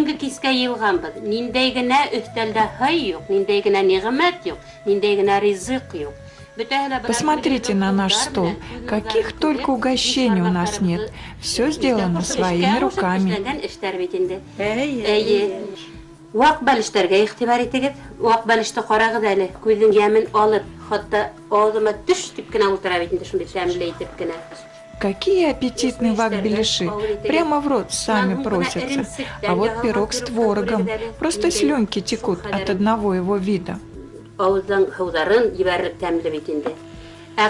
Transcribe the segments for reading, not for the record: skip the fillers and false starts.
Төнге кискә йыйылганбыз. Ниндәй генә өстәлдә һый юк, ниндәй генә ниғмәт юк, ниндәй генә ризык юк. Посмотрите на наш стол. Каких только угощений у нас нет. Все сделано своими руками. Вак бәлештәргә игътибар итегез. Вак бәлеште карагыз әле. Күзең ямен алып, хатта ağzıma төш дип кенә утыра бит инде шундый тәмле итеп кенә. Какие аппетитные вак-беляши. Прямо в рот сами просятся. А вот пирог с творогом. Просто слюнки текут от одного его вида. Ağızdan hıvzarın yiberlik təmli bit indi.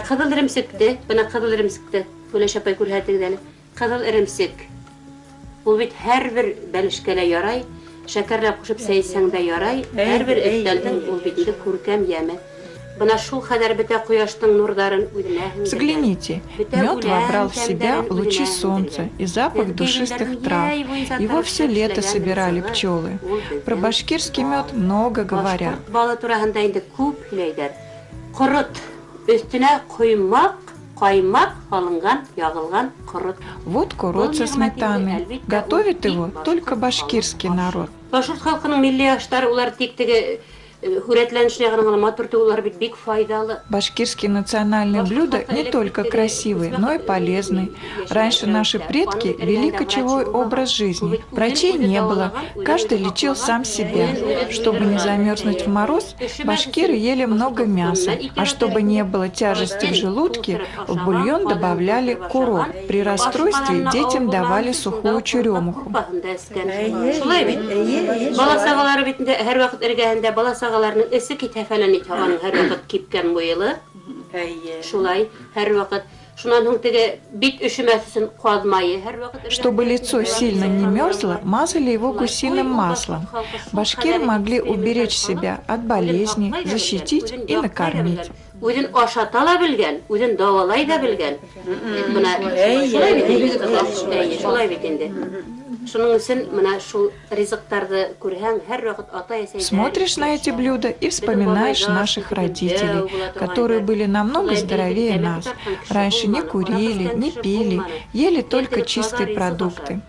Qızıl irimsikdi. Buna qızıl irimsikdi. Böyle şapay күрһәтегез әле. Qızıl irimsik. Ул бит һәр бер бәлешкәлә ярай. Шәкәрләп кушып сәйсәң дә ярай. Һәр бер өстәлдән ул бит инде күркәм яме. Бына шул хәдәр бетә кояштың нурларын үҙенә. Взгляните, мед вобрал в себя лучи солнца и запах душистых трав. Его все лето собирали пчелы. Про башкирский мед много говорят. Балы тураһында инде күп һөйләйҙәр. Ҡорот, өҫтөнә ҡоймаҡ, ҡаймаҡ һалынған, яғылған ҡорот. Вот курот со сметаной. Готовит его только башкирский народ. Башкорт халкының милли аштары улар тик теге Башкирские национальные блюда не только красивые, но и полезные. Раньше наши предки вели кочевой образ жизни. Врачей не было, каждый лечил сам себя. Чтобы не замерзнуть в мороз, башкиры ели много мяса, а чтобы не было тяжести в желудке, в бульон добавляли курот. При расстройстве детям давали сухую черемуху. Ағаларның ісі кетәфәлән итағаның һәр вақыт кипкән бойылы. Шулай, һәр вақыт. Шунан һуң теге бит өшөмәсен ҡаҙмайы һәр вақыт. Чтобы лицо сильно не мерзло, мазали его гусиным маслом. Башкиры могли уберечь себя от болезней, защитить и накормить. Үҙен ашата ла белгән, үҙен дауалай да белгән. Шулай бит инде. Смотришь на эти блюда и вспоминаешь наших родителей, которые были намного здоровее нас. Раньше не курили, не пили, ели только чистые продукты.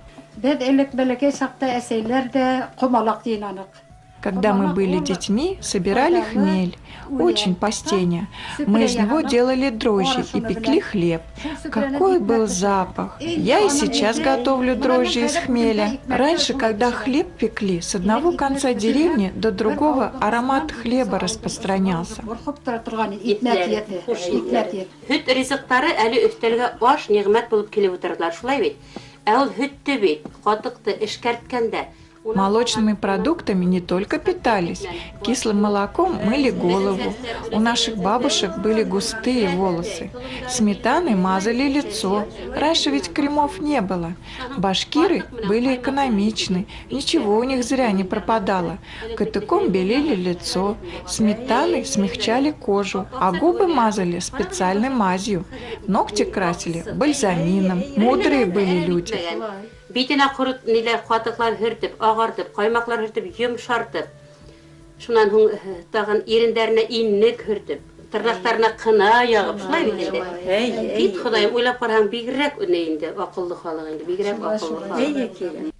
Когда мы были детьми, собирали хмель, очень пастеня. Мы из него делали дрожжи и пекли хлеб. Какой был запах! Я и сейчас готовлю дрожжи из хмеля. Раньше, когда хлеб пекли, с одного конца деревни до другого аромат хлеба распространялся. Молочными продуктами не только питались, кислым молоком мыли голову. У наших бабушек были густые волосы. Сметаной мазали лицо. Раньше ведь кремов не было. Башкиры были экономичны, ничего у них зря не пропадало. Катыком белили лицо, сметаной смягчали кожу, а губы мазали специальной мазью. Ногти красили бальзамином. Мудрые были люди. Битенә ҡорот ниләр ҡатыҡлар һөртөп, ағартып, ҡаймаҡлар һөртөп, йомшартып. Шунан һуң тағын ирендәренә иннек һөртөп, тырнаҡтарына ҡына яғып, шулай бит инде. Бит Хоҙайым, уйлап ҡараһаң, бигерәк уны инде, аҡыллы халыҡ инде, бигерәк аҡыллы халыҡ.